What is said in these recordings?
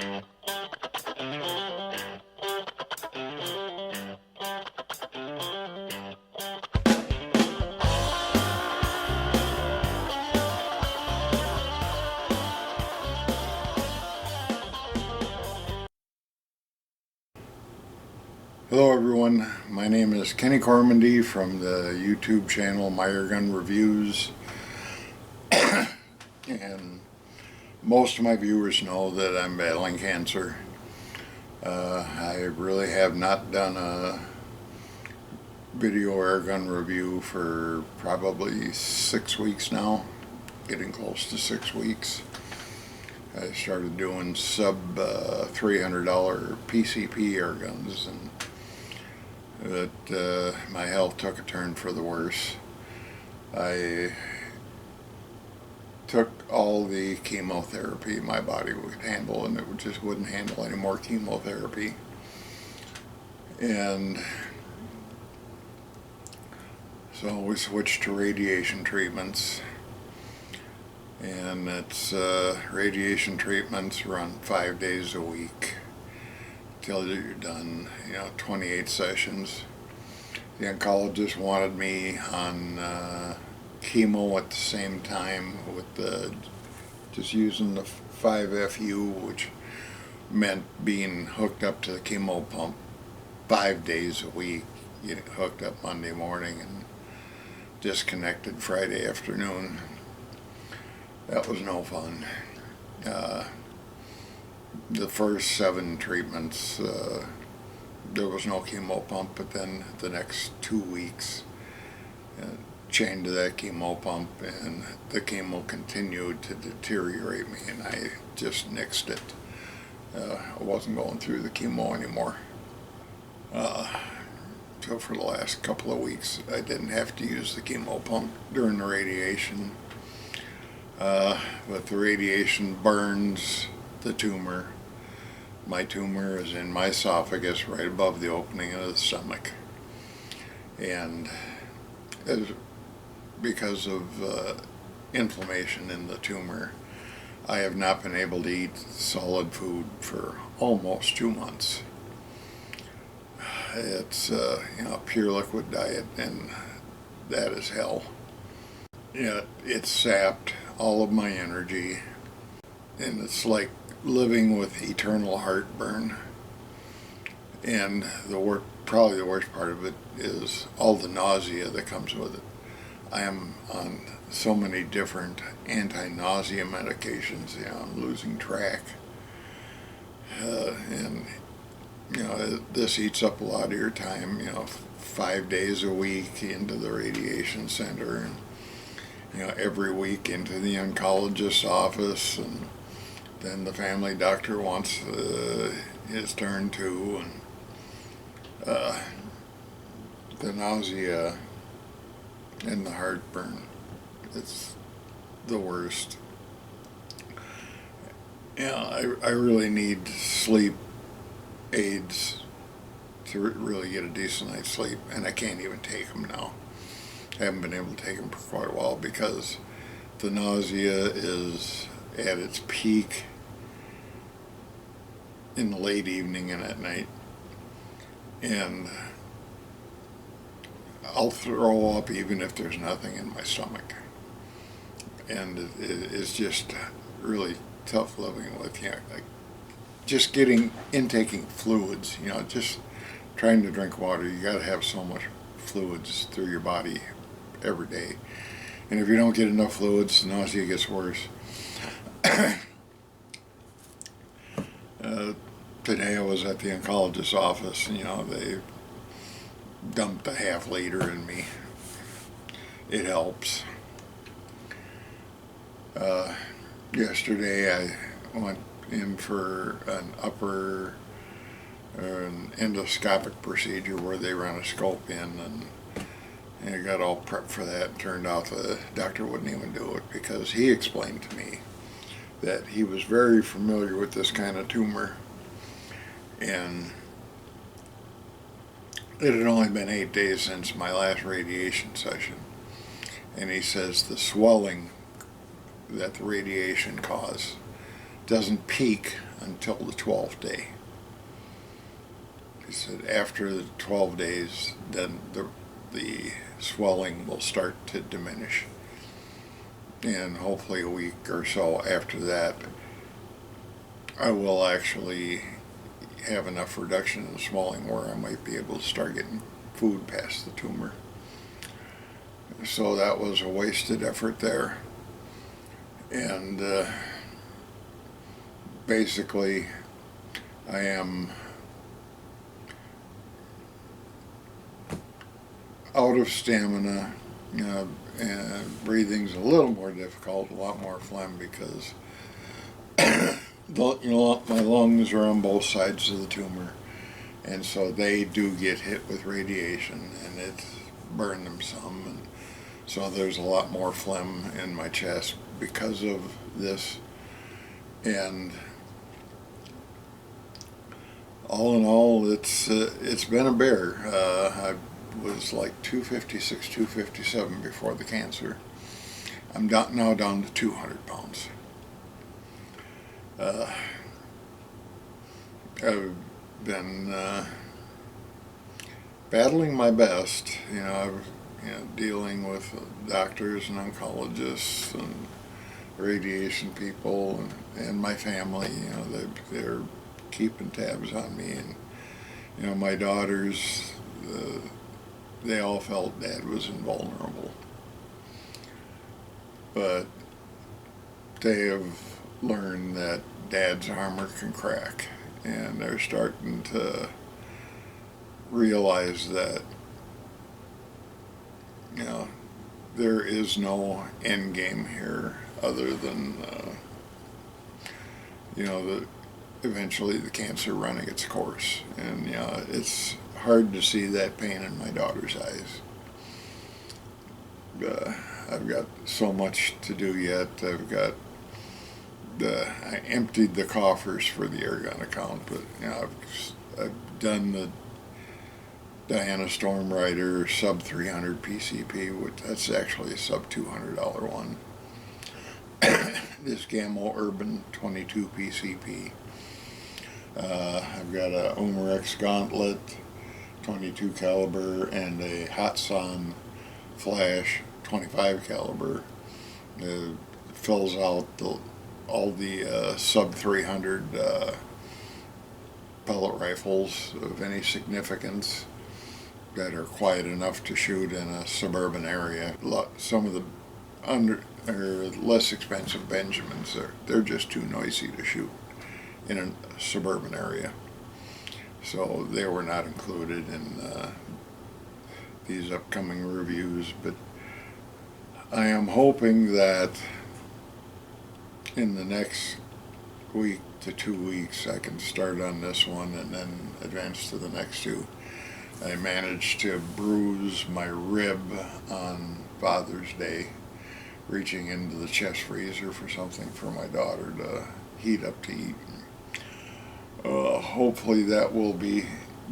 Hello everyone, my name is Kenny Cormandy from the YouTube channel My Airgun Reviews, and most of my viewers know that I'm battling cancer. I really have not done a video airgun review for probably 6 weeks now, getting close to 6 weeks. I started doing sub $300 PCP airguns, and that my health took a turn for the worse. I took all the chemotherapy my body would handle, and it just wouldn't handle any more chemotherapy. And so we switched to radiation treatments, and it's radiation treatments run 5 days a week till you're done, 28 sessions. The oncologist wanted me on chemo at the same time with just using the 5FU, which meant being hooked up to the chemo pump 5 days a week, getting hooked up Monday morning and disconnected Friday afternoon. That was no fun. The first 7 treatments, there was no chemo pump, but then the next 2 weeks, chained to that chemo pump, and the chemo continued to deteriorate me, and I just nixed it. I wasn't going through the chemo anymore. So for the last couple of weeks, I didn't have to use the chemo pump during the radiation. But the radiation burns the tumor. My tumor is in my esophagus, right above the opening of the stomach, and because of inflammation in the tumor, I have not been able to eat solid food for almost 2 months. It's pure liquid diet, and that is hell. It sapped all of my energy, and it's like living with eternal heartburn. And probably the worst part of it is all the nausea that comes with it. I am on so many different anti-nausea medications, I'm losing track. And this eats up a lot of your time, 5 days a week into the radiation center, and every week into the oncologist's office, and then the family doctor wants his turn too, and the nausea and the heartburn, it's the worst. I really need sleep aids to really get a decent night's sleep, and I can't even take them now. I haven't been able to take them for quite a while because the nausea is at its peak in the late evening and at night, and I'll throw up even if there's nothing in my stomach, and it's just really tough living with, like just intaking fluids, just trying to drink water. You got to have so much fluids through your body every day, and if you don't get enough fluids, the nausea gets worse. Today I was at the oncologist's office, and they dumped a half liter in me. It helps. Yesterday I went in for an endoscopic procedure where they run a scope in, and I got all prepped for that, and turned out the doctor wouldn't even do it because he explained to me that he was very familiar with this kind of tumor, and it had only been 8 days since my last radiation session, and he says the swelling that the radiation caused doesn't peak until the 12th day. He said after the 12 days, then the swelling will start to diminish. And hopefully a week or so after that, I will actually have enough reduction in the swelling where I might be able to start getting food past the tumor. So that was a wasted effort there. And basically, I am out of stamina, and breathing's a little more difficult, a lot more phlegm because my lungs are on both sides of the tumor, and so they do get hit with radiation, and it's burned them some, and so there's a lot more phlegm in my chest because of this. And all in all, it's been a bear. I was like 256, 257 before the cancer. I'm now down to 200 pounds. I've been battling my best, dealing with doctors and oncologists and radiation people and my family. They're keeping tabs on me, and my daughters, they all felt Dad was invulnerable, but they have learned that Dad's armor can crack, and they're starting to realize that there is no end game here other than eventually the cancer running its course. And it's hard to see that pain in my daughter's eyes. I've got so much to do yet. I emptied the coffers for the Airgun account, but I've done the Diana Storm Rider sub 300 PCP, which that's actually a sub $200 one. This Gamma Urban 22 PCP. I've got a Umarex Gauntlet 22 caliber and a Hatsan Flash 25 caliber. It fills out all the sub 300 pellet rifles of any significance that are quiet enough to shoot in a suburban area. Some of the less expensive Benjamins, they're just too noisy to shoot in a suburban area. So they were not included in these upcoming reviews, but I am hoping that in the next week to 2 weeks I can start on this one and then advance to the next two. I managed to bruise my rib on Father's Day, reaching into the chest freezer for something for my daughter to heat up to eat. Hopefully that will be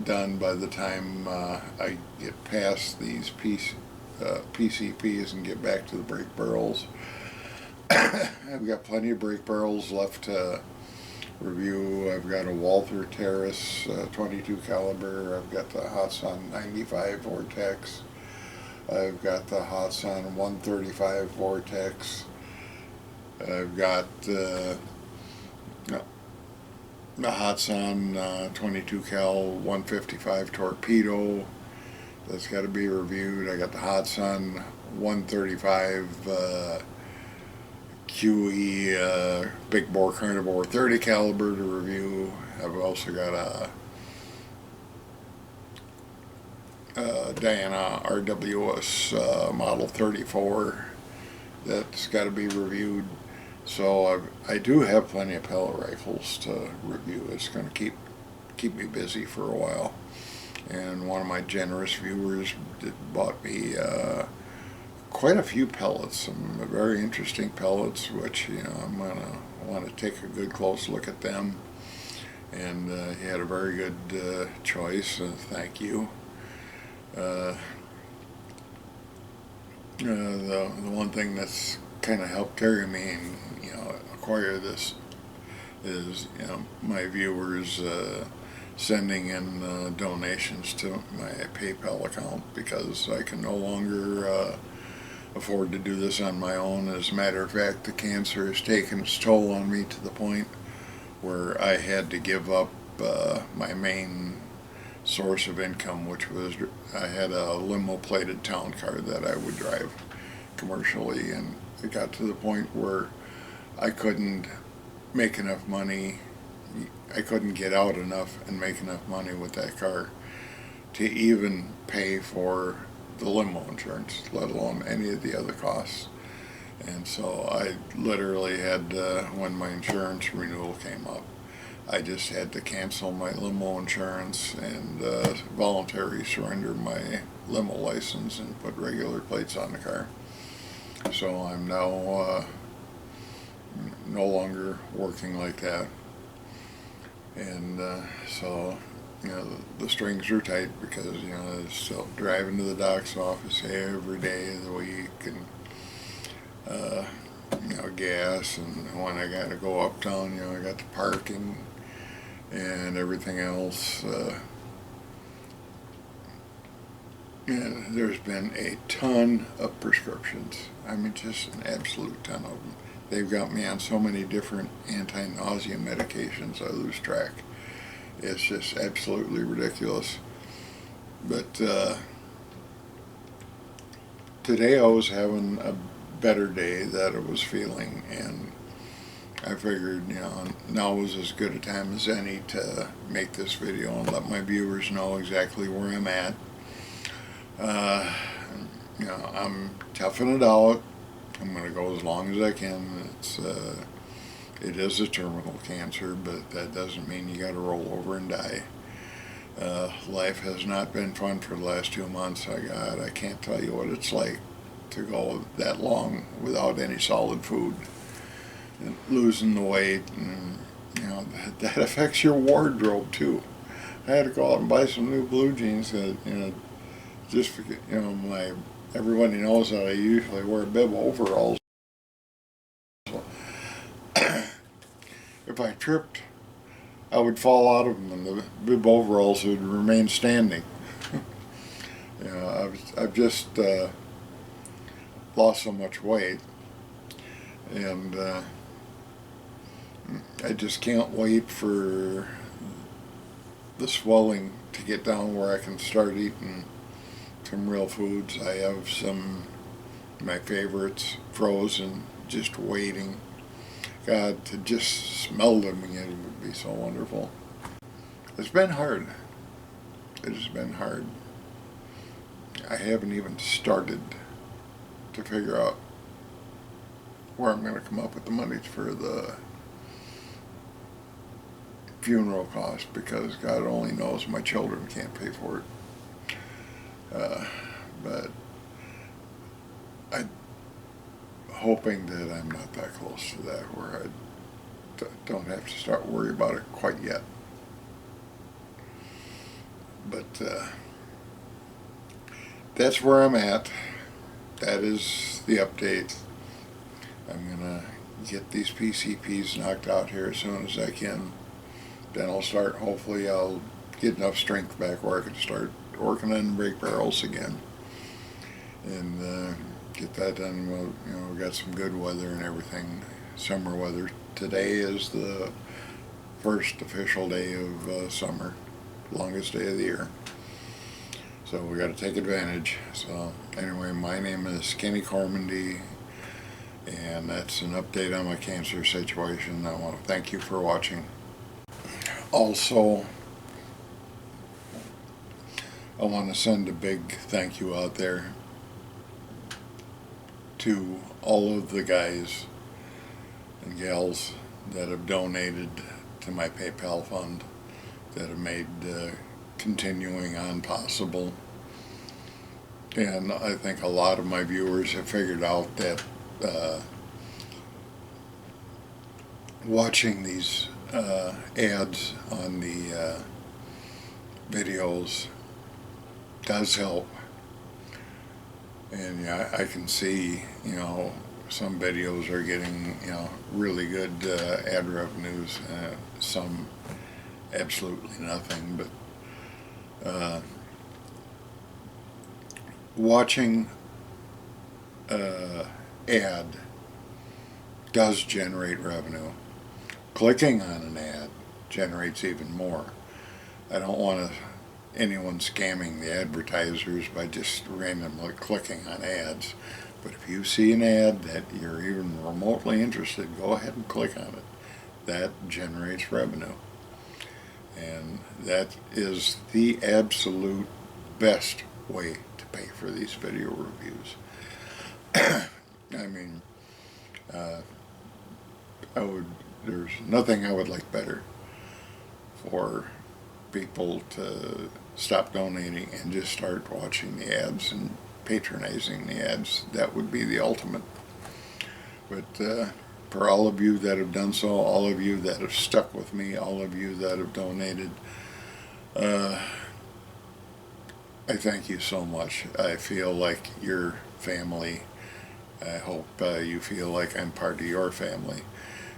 done by the time I get past these PCPs and get back to the brake barrels. I've got plenty of brake barrels left to review. I've got a Walther Terrace 22 caliber. I've got the Hatsan 95 Vortex. I've got the Hatsan 135 Vortex. I've got the Hatsan 22 cal 155 Torpedo. That's got to be reviewed. I got the Hatsan 135 QE Big Bore Carnivore 30 caliber to review. I've also got a Diana RWS Model 34 that's got to be reviewed. So I do have plenty of pellet rifles to review. It's going to keep me busy for a while. And one of my generous viewers bought me quite a few pellets, some very interesting pellets, which I'm gonna want to take a good close look at them. And he had a very good choice. Thank you. The one thing that's kind of helped carry me and acquire this is, my viewers sending in donations to my PayPal account, because I can no longer afford to do this on my own. As a matter of fact, the cancer has taken its toll on me to the point where I had to give up my main source of income, which was I had a limo plated town car that I would drive commercially, and it got to the point where I couldn't make enough money. I couldn't get out enough and make enough money with that car to even pay for the limo insurance, let alone any of the other costs. And so I literally had, when my insurance renewal came up, I just had to cancel my limo insurance and voluntarily surrender my limo license and put regular plates on the car. So I'm now no longer working like that. And so, the strings are tight, because, still driving to the doc's office every day of the week, and, gas, and when I got to go uptown, I got the parking and everything else. And there's been a ton of prescriptions. I mean, just an absolute ton of them. They've got me on so many different anti-nausea medications, I lose track. It's just absolutely ridiculous. But today I was having a better day that I was feeling, and I figured, now was as good a time as any to make this video and let my viewers know exactly where I'm at. I'm toughing it out. I'm going to go as long as I can. It is a terminal cancer, but that doesn't mean you got to roll over and die. Life has not been fun for the last 2 months. I can't tell you what it's like to go that long without any solid food, and losing the weight, and that affects your wardrobe too. I had to go out and buy some new blue jeans that, just for, everybody knows that I usually wear bib overalls. So if I tripped, I would fall out of them, and the bib overalls would remain standing. I've just lost so much weight, and I just can't wait for the swelling to get down where I can start eating some real foods. I have some of my favorites frozen, just waiting. God, to just smell them again would be so wonderful. It's been hard. It has been hard. I haven't even started to figure out where I'm going to come up with the money for the funeral cost, because God only knows my children can't pay for it. But I'm hoping that I'm not that close to that, where I don't have to start worrying about it quite yet. But that's where I'm at. That is the update. I'm going to get these PCPs knocked out here as soon as I can. Then hopefully I'll get enough strength back where I can start working on brake barrels again, and get that done. Well, we got some good weather and everything, summer weather. Today is the first official day of summer, longest day of the year. So we got to take advantage. So anyway, my name is Kenny Cormandy, and that's an update on my cancer situation. I want to thank you for watching. Also, I want to send a big thank you out there to all of the guys and gals that have donated to my PayPal fund, that have made continuing on possible. And I think a lot of my viewers have figured out that watching these ads on the videos does help. And I can see, some videos are getting, really good ad revenues. Some absolutely nothing. But watching ad does generate revenue. Clicking on an ad generates even more. I don't want anyone scamming the advertisers by just randomly clicking on ads. But if you see an ad that you're even remotely interested, go ahead and click on it. That generates revenue. And that is the absolute best way to pay for these video reviews. I mean, there's nothing I would like better for people to stop donating and just start watching the ads and patronizing the ads. That would be the ultimate. But for all of you that have done so, all of you that have stuck with me, all of you that have donated, I thank you so much. I feel like your family. I hope you feel like I'm part of your family,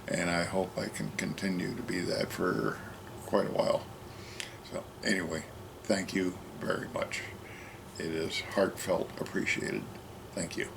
and I hope I can continue to be that for quite a while. So anyway, thank you very much. It is heartfelt appreciated. Thank you.